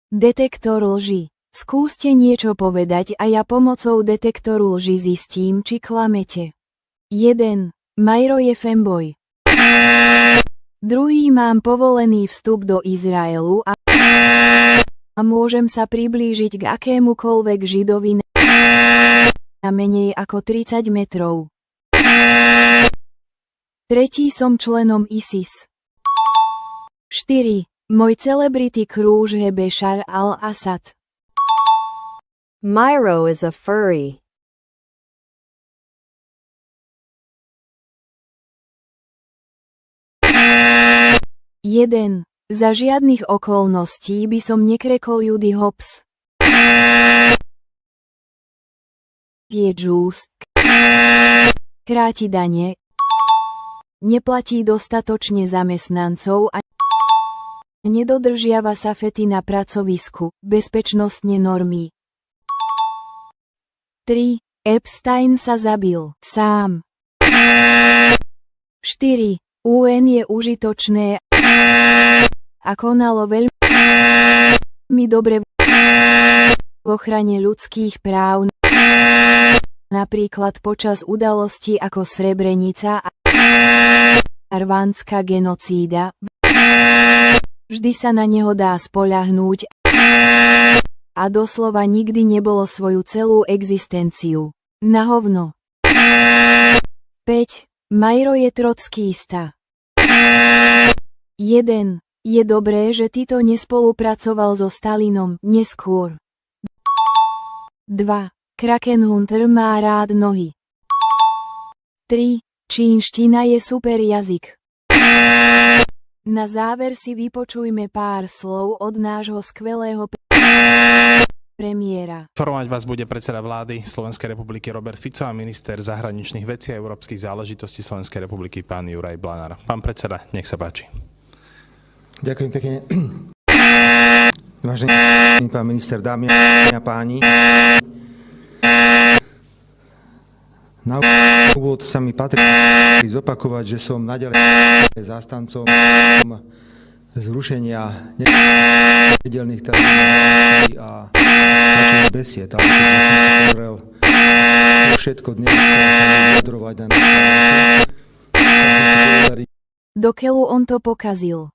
Detektor lži. Skúste niečo povedať a ja pomocou detektoru lži zistím, či klamete. 1. Majro je femboy. 2. Mám povolený vstup do Izraelu a môžem sa priblížiť k akémukoľvek židovi na menej ako 30 metrov. 3. Som členom ISIS. 4. Môj celebrity krúž je Bešar al-Assad. Myro is a furry. Jeden. Za žiadnych okolností by som nekrekol Judy Hopps. Je džús. Kráti dane. Neplatí dostatočne zamestnancov a nedodržiava sa fety na pracovisku, bezpečnostne normy. 3. Epstein sa zabil sám. 4. UN je užitočné a konalo veľmi dobre v ochrane ľudských práv, napríklad počas udalostí ako Srebrenica a rwandská genocída. Vždy sa na neho dá spoľahnúť a doslova nikdy nebolo svoju celú existenciu na hovno. 5. Majro je trockýsta. 1. Je dobré, že Tito nespolupracoval so Stalinom neskôr. 2. Krakenhunter má rád nohy. 3. Čínština je super jazyk. Na záver si vypočujme pár slov od nášho skvelého premiéra. Informovať vás bude predseda vlády Slovenskej republiky Robert Fico a minister zahraničných vecí a európskych záležitostí Slovenskej republiky pán Juraj Blanár. Pán predseda, nech sa páči. Ďakujem pekne. Vážený pán minister, dámy a páni, na úvod sa mi patrí zopakovať, že som naďalej zástancom zrušenia nedelných televízií a načných besied, ale keď som si pozrel všetko dnes sa vyjadrovať na Dokeľu on to pokazil.